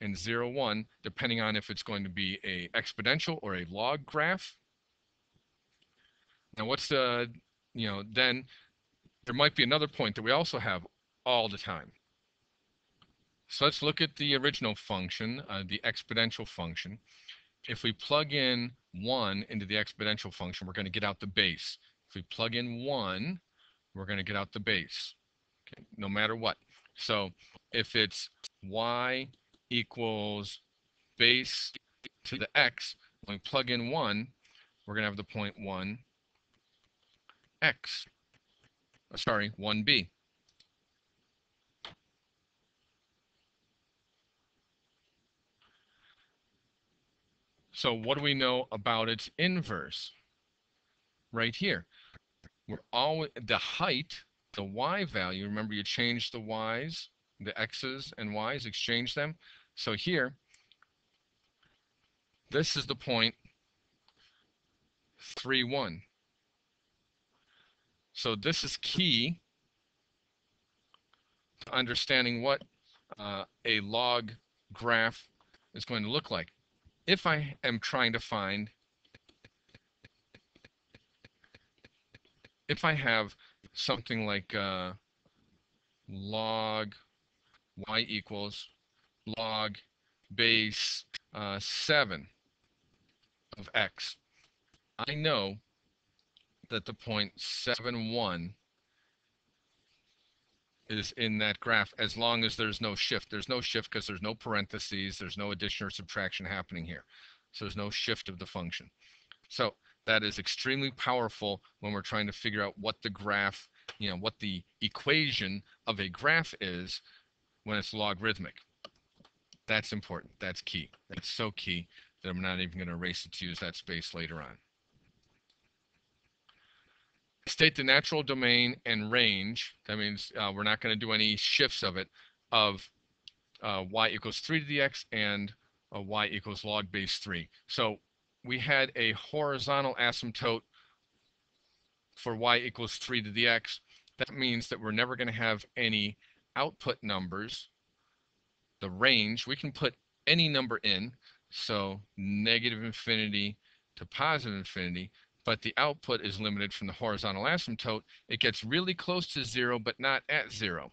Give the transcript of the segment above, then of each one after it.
and 0, 1, depending on if it's going to be a exponential or a log graph. Now what's the, then there might be another point that we also have all the time. So let's look at the original function, the exponential function. If we plug in 1 into the exponential function, we're going to get out the base. If we plug in 1, we're going to get out the base, okay, no matter what. So if it's y equals base to the x, when we plug in 1, we're going to have the point 1x. Sorry, 1b. So what do we know about its inverse? Right here. We're always, the height, the y value, remember you change the y's, the x's and y's, exchange them. So here, this is the point 3, 1. So this is key to understanding what a log graph is going to look like. If I am trying to find, if I have something like log y equals log base 7 of x, I know that the point 7, 1 is in that graph as long as there's no shift. There's no shift because there's no parentheses, there's no addition or subtraction happening here. So there's no shift of the function. So that is extremely powerful when we're trying to figure out what the graph, what the equation of a graph is when it's logarithmic. That's important. That's key. That's so key that I'm not even going to erase it to use that space later on. State the natural domain and range. That means we're not going to do any shifts of it, of y equals 3 to the x and y equals log base 3. So we had a horizontal asymptote for y equals 3 to the x. That means that we're never going to have any output numbers. The range, we can put any number in, so negative infinity to positive infinity, but the output is limited from the horizontal asymptote. It gets really close to 0, but not at 0.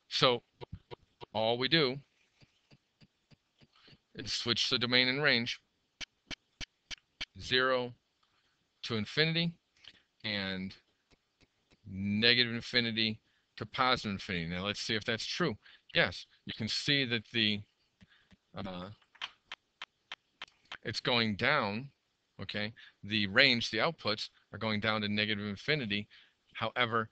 So all we do is switch the domain and range, 0 to infinity, and negative infinity to positive infinity. Now let's see if that's true. Yes, you can see that the it's going down, okay? The range, the outputs are going down to negative infinity. However,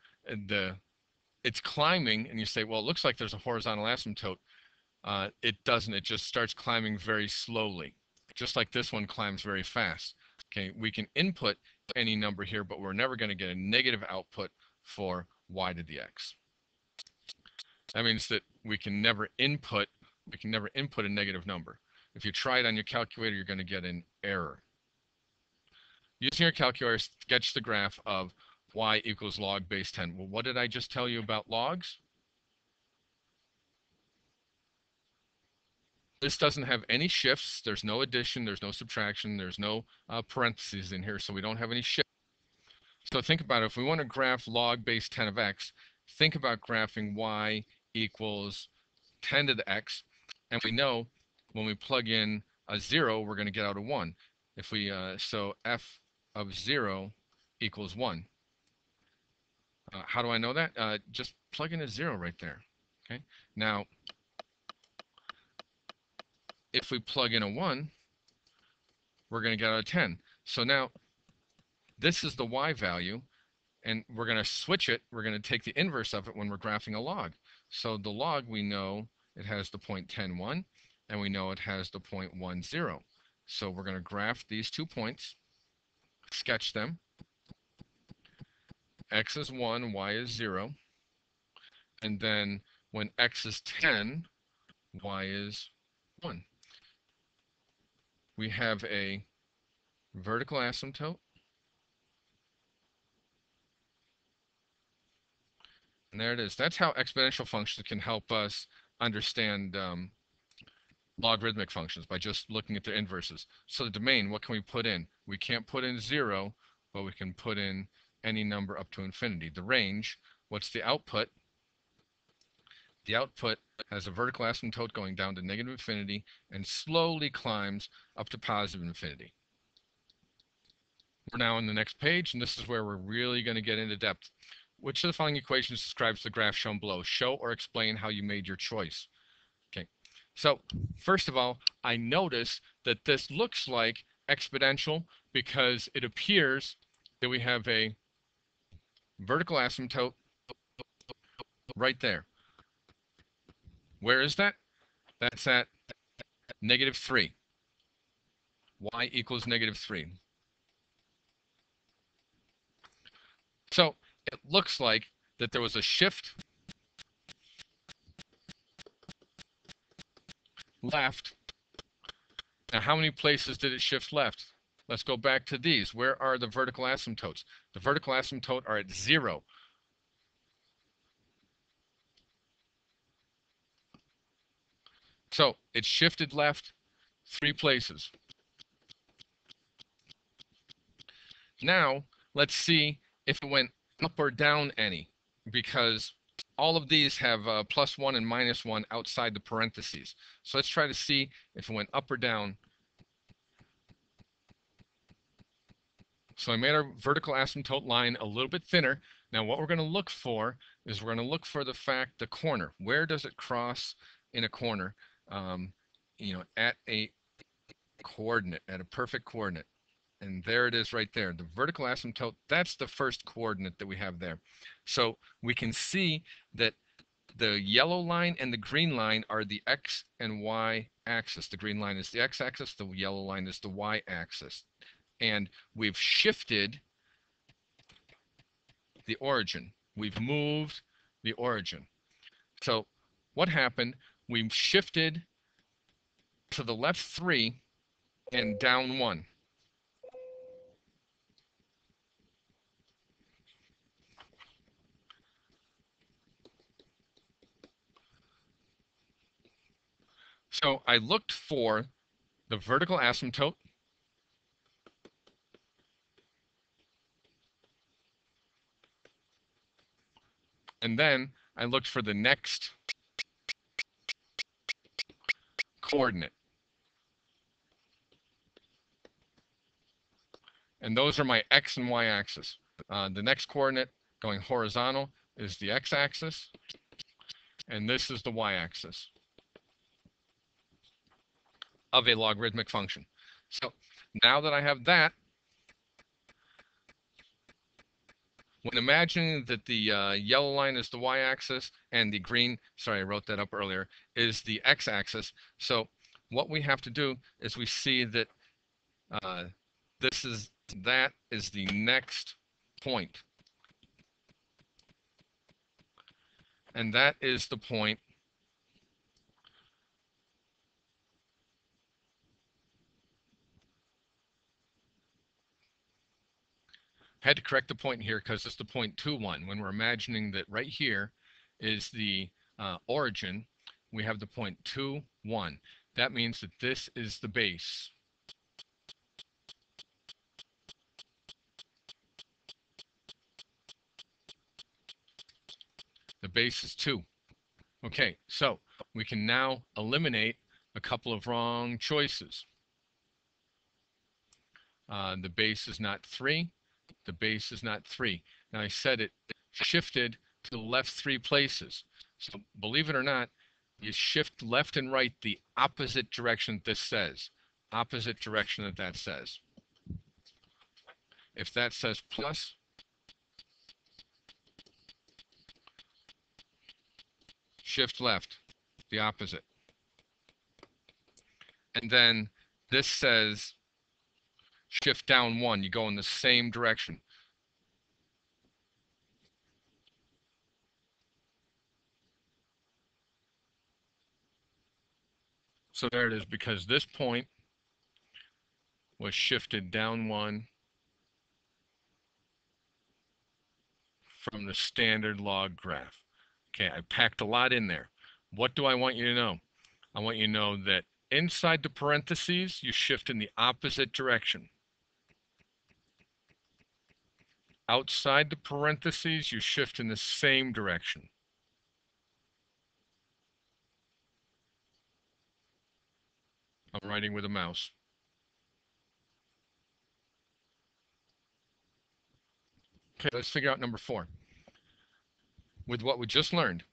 it's climbing, and you say, well, it looks like there's a horizontal asymptote. It doesn't. It just starts climbing very slowly, just like this one climbs very fast. Okay, we can input any number here, but we're never going to get a negative output for y to the x. That means that we can never input a negative number. If you try it on your calculator, you're going to get an error. Using your calculator, sketch the graph of y equals log base 10. Well, what did I just tell you about logs? This doesn't have any shifts. There's no addition. There's no subtraction. There's no parentheses in here, so we don't have any shifts. So think about it. If we want to graph log base 10 of x, think about graphing y equals 10 to the x, and we know when we plug in a 0, we're going to get out a 1. If we so f of 0 equals 1. How do I know that? Just plug in a 0 right there. Okay. Now, if we plug in a 1, we're going to get out a 10. So now, this is the y value, and we're going to switch it. We're going to take the inverse of it when we're graphing a log. So the log, we know it has the point 10, 1, and we know it has the point 1, 0. So we're going to graph these 2 points, sketch them. X is 1, y is 0. And then when x is 10, y is 1. We have a vertical asymptote And there it is. That's how exponential functions can help us understand logarithmic functions, by just looking at their inverses. So the domain, what can we put in? We can't put in 0, but we can put in any number up to infinity. The range, what's the output? The output has a vertical asymptote going down to negative infinity and slowly climbs up to positive infinity. We're now on the next page, and this is where we're really going to get into depth. Which of the following equations describes the graph shown below? Show or explain how you made your choice. Okay, so first of all, I notice that this looks like exponential because it appears that we have a vertical asymptote right there. Where is that? That's at negative 3. Y equals negative 3. So it looks like that there was a shift left. Now, how many places did it shift left? Let's go back to these. Where are the vertical asymptotes? The vertical asymptote are at 0. So it shifted left 3 places. Now, let's see if it went up or down any, because all of these have +1 and -1 outside the parentheses. So let's try to see if it went up or down. So I made our vertical asymptote line a little bit thinner. Now what we're going to look for is we're going to look for the corner. Where does it cross in a corner? At a coordinate, at a perfect coordinate. And there it is right there. The vertical asymptote, that's the first coordinate that we have there. So we can see that the yellow line and the green line are the x and y axis. The green line is the x-axis, the yellow line is the y-axis. And we've shifted the origin. We've moved the origin. So what happened? We've shifted to the left 3 and down 1. So I looked for the vertical asymptote, and then I looked for the next coordinate. And those are my x and y axis. The next coordinate going horizontal is the x-axis, and this is the y-axis of a logarithmic function. So now that I have that, when imagining that the yellow line is the y-axis and the green, sorry, I wrote that up earlier, is the x-axis. So what we have to do is we see that that is the next point. And that is the point had to correct the point here because it's the point 2, 1. When we're imagining that right here is the origin, we have the point 2, 1. That means that this is the base. The base is 2. Okay, so we can now eliminate a couple of wrong choices. The base is not 3. The base is not 3. Now I said it shifted to the left 3 places. So believe it or not, you shift left and right the opposite direction this says. Opposite direction that says. If that says plus, shift left, the opposite. And then this says shift down 1, you go in the same direction. So there it is, because this point was shifted down 1 from the standard log graph. Okay, I packed a lot in there. What do I want you to know? I want you to know that inside the parentheses, you shift in the opposite direction. Outside the parentheses, you shift in the same direction. I'm writing with a mouse. Okay, let's figure out number 4. With what we just learned,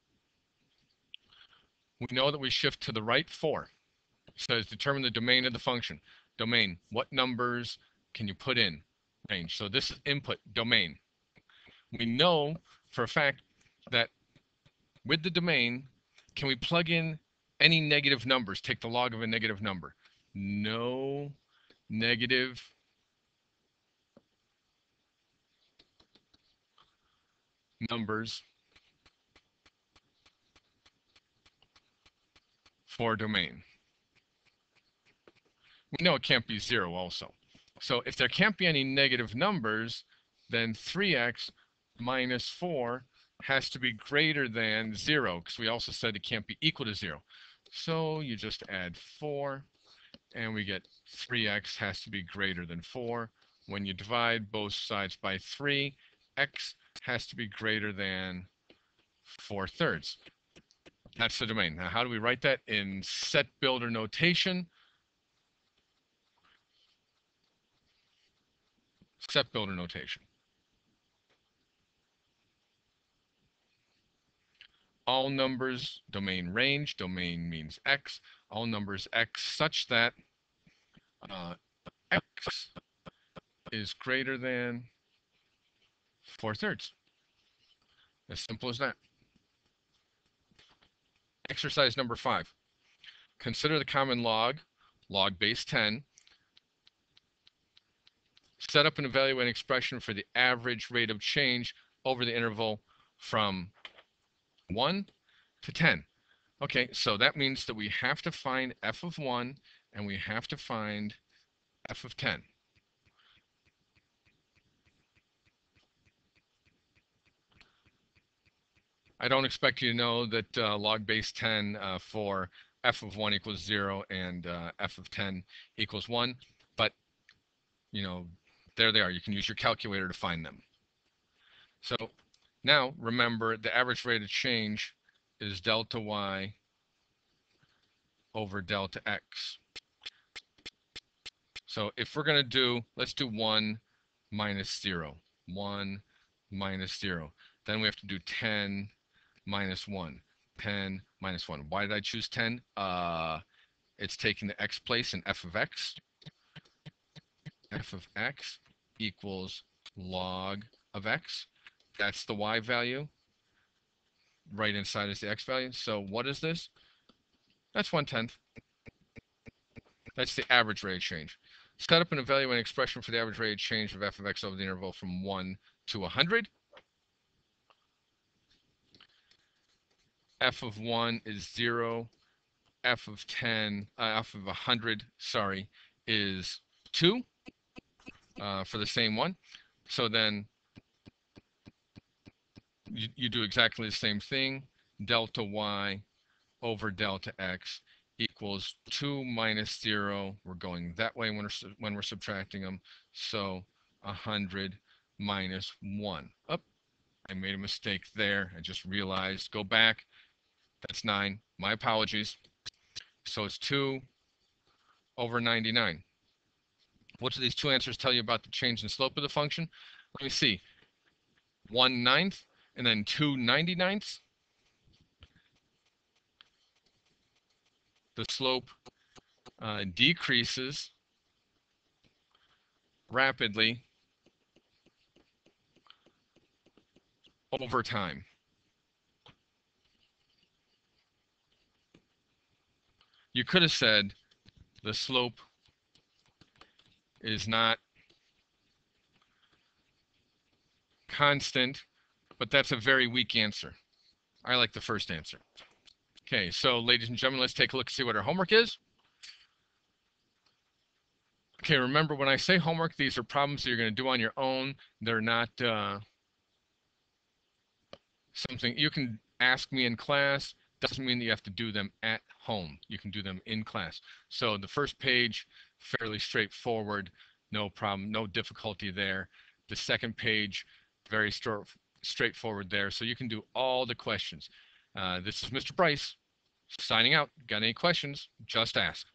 we know that we shift to the right 4. It says determine the domain of the function. Domain, what numbers can you put in? Range. So this is input, domain. We know for a fact that with the domain, can we plug in any negative numbers? Take the log of a negative number. No negative numbers for domain. We know it can't be 0 also. So if there can't be any negative numbers, then 3x minus 4 has to be greater than 0, because we also said it can't be equal to 0. So you just add 4, and we get 3x has to be greater than 4. When you divide both sides by 3, x has to be greater than 4/3. That's the domain. Now, how do we write that in set builder notation? Set builder notation. All numbers, domain range, domain means x, all numbers x such that x is greater than 4/3. As simple as that. Exercise number 5. Consider the common log, log base 10. Set up and evaluate an expression for the average rate of change over the interval from 1 to 10. Okay, so that means that we have to find f of 1 and we have to find f of 10. I don't expect you to know that log base 10 for f of 1 equals 0 and f of 10 equals 1, but you know, there they are. You can use your calculator to find them. So now remember, the average rate of change is delta y over delta x. So if we're going to do, let's do 1 minus 0. 1 minus 0. Then we have to do 10 minus 1. 10 minus 1. Why did I choose 10? It's taking the x place in f of x. F of x equals log of x. That's the y value. Right inside is the x value. So what is this? That's 1/10. That's the average rate of change. Set up and evaluate an expression for the average rate of change of f of x over the interval from 1 to 100. F of 1 is 0. F of 10, f of 100, sorry, is 2 for the same one. So then you do exactly the same thing. Delta y over delta x equals 2 minus 0. We're going that way when we're subtracting them. So 100 minus 1. Oh, I made a mistake there. I just realized. Go back. That's 9. My apologies. So it's 2 over 99. What do these two answers tell you about the change in slope of the function? Let me see. 1/9 and then 2/99. The slope decreases rapidly over time. You could have said the slope is not constant, but that's a very weak answer. I like the first answer. Okay, so ladies and gentlemen, let's take a look and see what our homework is. Okay, remember when I say homework, these are problems that you're going to do on your own. They're not something you can ask me in class doesn't mean that you have to do them at home. You can do them in class. So the first page, fairly straightforward, no problem, no difficulty there. The second page, very straightforward there. So you can do all the questions. This is Mr. Bryce signing out. Got any questions? Just ask.